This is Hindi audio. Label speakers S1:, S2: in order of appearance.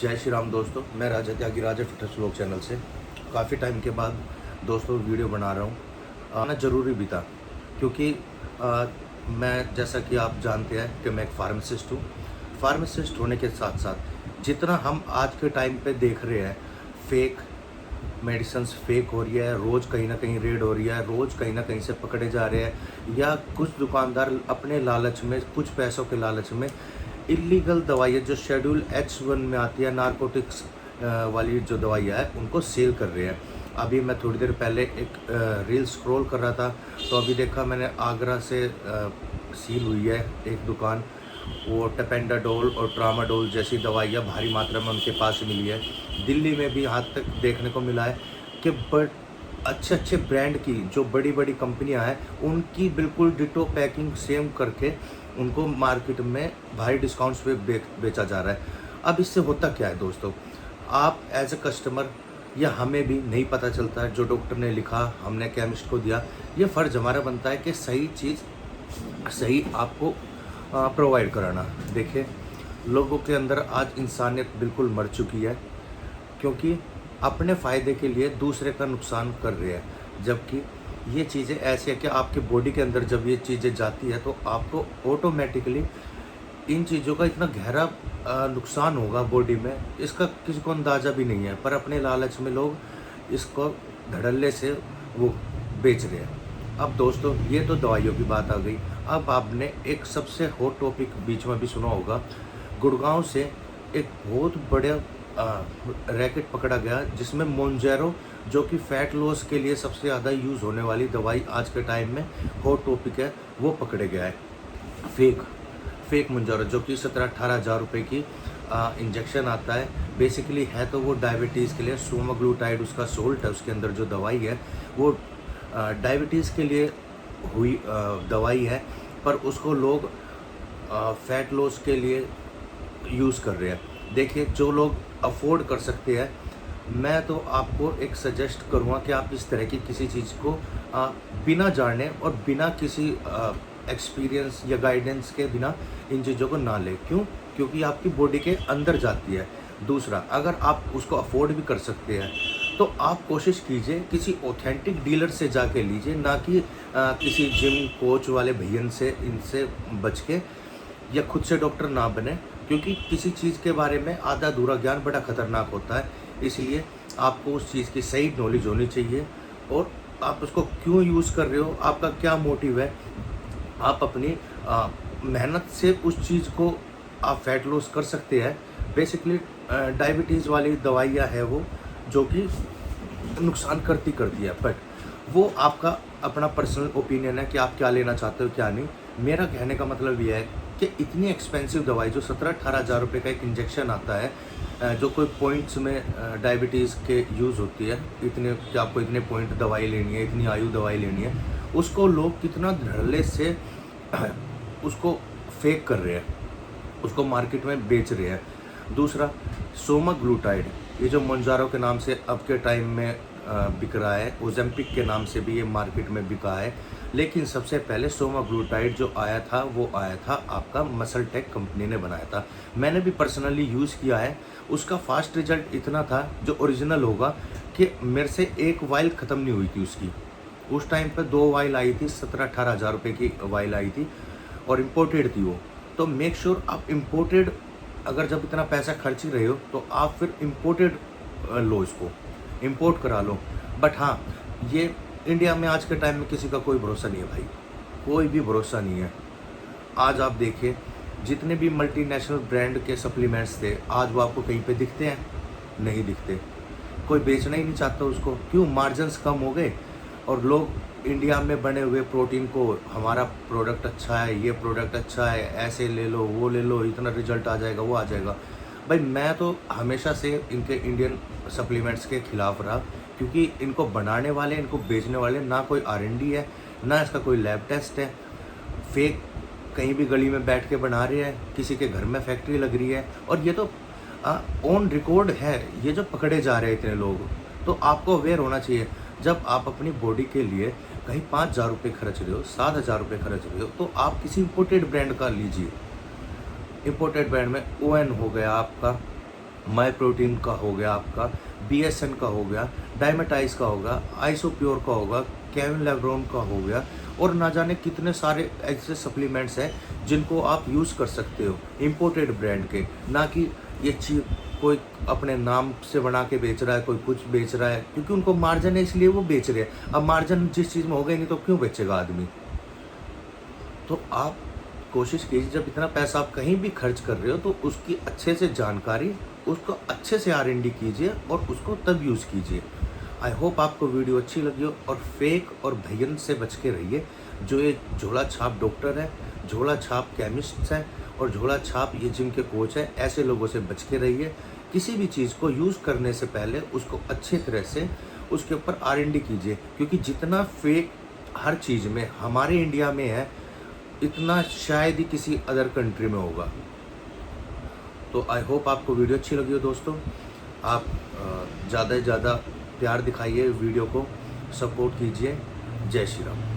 S1: जय श्री राम दोस्तों, मैं राजा त्यागी राजा फिटनेस व्लॉग चैनल से काफ़ी टाइम के बाद दोस्तों वीडियो बना रहा हूँ। आना ज़रूरी भी था क्योंकि मैं जैसा कि आप जानते हैं कि मैं एक फार्मासिस्ट हूँ। फार्मासिस्ट होने के साथ साथ जितना हम आज के टाइम पे देख रहे हैं फेक मेडिसिन्स फेक हो रही है, रोज़ कहीं ना कहीं रेड हो रही है, रोज़ कहीं ना कहीं से पकड़े जा रहे हैं, या कुछ दुकानदार अपने लालच में, कुछ पैसों के लालच में इलीगल दवाइयाँ जो शेड्यूल H1 में आती है, नारकोटिक्स वाली जो दवाइयाँ है उनको सेल कर रहे हैं। अभी मैं थोड़ी देर पहले एक रील स्क्रॉल कर रहा था तो अभी देखा मैंने आगरा से सील हुई है एक दुकान। वो टेपेंडाडोल और ट्रामाडोल जैसी दवाइयाँ भारी मात्रा में उनके पास मिली है। दिल्ली में भी यहाँ तक देखने को मिला है कि अच्छे अच्छे ब्रांड की जो बड़ी बड़ी कंपनियां हैं उनकी बिल्कुल डिटो पैकिंग सेम करके उनको मार्केट में भारी डिस्काउंट्स पे बेचा जा रहा है। अब इससे होता क्या है दोस्तों, आप एज ए कस्टमर या हमें भी नहीं पता चलता है, जो डॉक्टर ने लिखा हमने केमिस्ट को दिया, ये फ़र्ज़ हमारा बनता है कि सही चीज़ सही आपको प्रोवाइड कराना। देखिए, लोगों के अंदर आज इंसानियत बिल्कुल मर चुकी है क्योंकि अपने फ़ायदे के लिए दूसरे का नुकसान कर रहे हैं। जबकि ये चीज़ें ऐसी है कि आपके बॉडी के अंदर जब ये चीज़ें जाती है तो आपको ऑटोमेटिकली इन चीज़ों का इतना गहरा नुकसान होगा बॉडी में, इसका किसी को अंदाज़ा भी नहीं है, पर अपने लालच में लोग इसको धड़ल्ले से वो बेच रहे हैं। अब दोस्तों, ये तो दवाइयों की बात आ गई। अब आपने एक सबसे हॉट टॉपिक बीच में भी सुना होगा, गुड़गांव से एक बहुत बड़ा रैकेट पकड़ा गया जिसमें मोंजेरो, जो कि फ़ैट लॉस के लिए सबसे ज़्यादा यूज़ होने वाली दवाई आज के टाइम में हॉट टॉपिक है, वो पकड़े गया है। फेक मोंजेरो जो कि 17-18 हज़ार रुपये की इंजेक्शन आता है। बेसिकली है तो वो डायबिटीज़ के लिए, सोमाग्लूटाइड उसका सोल्ट है, उसके अंदर जो दवाई है वो डायबिटीज़ के लिए हुई दवाई है, पर उसको लोग फ़ैट लॉस के लिए यूज़ कर रहे हैं। देखिए, जो लोग अफोर्ड कर सकते हैं, मैं तो आपको एक सजेस्ट करूँगा कि आप इस तरह की किसी चीज़ को बिना जाने और बिना किसी एक्सपीरियंस या गाइडेंस के बिना इन चीज़ों को ना लें। क्यों? क्योंकि आपकी बॉडी के अंदर जाती है। दूसरा, अगर आप उसको अफोर्ड भी कर सकते हैं तो आप कोशिश कीजिए किसी ऑथेंटिक डीलर से जाके लीजिए, ना कि किसी जिम कोच वाले भैयन से, इनसे बच के, या खुद से डॉक्टर ना बने, क्योंकि किसी चीज़ के बारे में आधा अधूरा ज्ञान बड़ा खतरनाक होता है। इसलिए आपको उस चीज़ की सही नॉलेज होनी चाहिए और आप उसको क्यों यूज़ कर रहे हो, आपका क्या मोटिव है। आप अपनी मेहनत से उस चीज़ को आप फैट लॉस कर सकते हैं। बेसिकली डायबिटीज़ वाली दवाइयाँ है वो, जो कि नुकसान करती है, बट वो आपका अपना पर्सनल ओपिनियन है कि आप क्या लेना चाहते हो क्या नहीं। मेरा कहने का मतलब ये है कि इतनी एक्सपेंसिव दवाई जो 17-18 हज़ार रुपये का एक इंजेक्शन आता है, जो कोई पॉइंट्स में डायबिटीज़ के यूज़ होती है, इतने कि आपको इतने पॉइंट दवाई लेनी है, इतनी आयु दवाई लेनी है, उसको लोग कितना धड़ल्ले से उसको फेक कर रहे हैं, उसको मार्केट में बेच रहे हैं। दूसरा, सोमाग्लूटाइड, ये जो मोंजारो के नाम से अब के टाइम में बिक रहा है, ओजेम्पिक के नाम से भी ये मार्केट में बिका है, लेकिन सबसे पहले सोमाग्लूटाइड जो आया था वो आया था आपका मसल टेक कंपनी ने बनाया था। मैंने भी पर्सनली यूज़ किया है। उसका फास्ट रिजल्ट इतना था जो ओरिजिनल होगा कि मेरे से एक वाइल ख़त्म नहीं हुई थी उसकी। उस टाइम पे 2 वाइल आई थी, 17-18 हज़ार रुपये की वाइल आई थी और इम्पोर्टेड थी वो। तो मेक श्योर आप इम्पोर्टेड, अगर जब इतना पैसा खर्च ही रहे हो तो आप फिर इम्पोर्टेड लो, इसको इम्पोर्ट करा लो। बट हाँ, ये इंडिया में आज के टाइम में किसी का कोई भरोसा नहीं है भाई, कोई भी भरोसा नहीं है। आज आप देखिए, जितने भी मल्टीनेशनल ब्रांड के सप्लीमेंट्स थे, आज वो आपको कहीं पे दिखते हैं? नहीं दिखते। कोई बेचना ही नहीं चाहता उसको। क्यों? मार्जिन्स कम हो गए और लोग इंडिया में बने हुए प्रोटीन को, हमारा प्रोडक्ट अच्छा है, ये प्रोडक्ट अच्छा है, ऐसे ले लो, वो ले लो, इतना रिजल्ट आ जाएगा, वो आ जाएगा। भाई, मैं तो हमेशा से इनके इंडियन सप्लीमेंट्स के खिलाफ रहा, क्योंकि इनको बनाने वाले, इनको बेचने वाले, ना कोई R&D है, ना इसका कोई लैब टेस्ट है। फेक कहीं भी गली में बैठ के बना रहे हैं, किसी के घर में फैक्ट्री लग रही है, और ये तो ऑन रिकॉर्ड है ये जो पकड़े जा रहे हैं इतने लोग। तो आपको अवेयर होना चाहिए। जब आप अपनी बॉडी के लिए कहीं 5,000 रुपये खर्च रहे हो, 7,000 रुपये खर्च रहे हो, तो आप किसी इम्पोर्टेड ब्रांड का लीजिए। इम्पोर्टेड ब्रांड में ON हो गया आपका, माई प्रोटीन का हो गया, आपका BSN का हो गया, डायमेटाइज का होगा, आइसोप्योर का होगा, केविन लेब्रोन का हो गया, और ना जाने कितने सारे ऐसे सप्लीमेंट्स हैं जिनको आप यूज़ कर सकते हो इम्पोर्टेड ब्रांड के, ना कि ये चीप कोई अपने नाम से बना के बेच रहा है, कोई कुछ बेच रहा है, क्योंकि उनको मार्जिन है इसलिए वो बेच रहे हैं। अब मार्जिन जिस चीज़ में होगा ही नहीं तो क्यों बेचेगा आदमी। तो आप कोशिश कीजिए, जब इतना पैसा आप कहीं भी खर्च कर रहे हो तो उसकी अच्छे से जानकारी, उसको अच्छे से R&D कीजिए और उसको तब यूज़ कीजिए। आई होप आपको वीडियो अच्छी लगी हो, और फेक और भयन से बच के रहिए। जो ये झोला छाप डॉक्टर है, झोला छाप केमिस्ट हैं और झोला छाप ये जिम के कोच हैं, ऐसे लोगों से बच के रहिए। किसी भी चीज़ को यूज़ करने से पहले उसको अच्छे तरह से उसके ऊपर R&D कीजिए, क्योंकि जितना फेक हर चीज़ में हमारे इंडिया में है, इतना शायद ही किसी अदर कंट्री में होगा। तो आई होप आपको वीडियो अच्छी लगी हो दोस्तों। आप ज़्यादा से ज़्यादा प्यार दिखाइए, वीडियो को सपोर्ट कीजिए। जय श्री राम।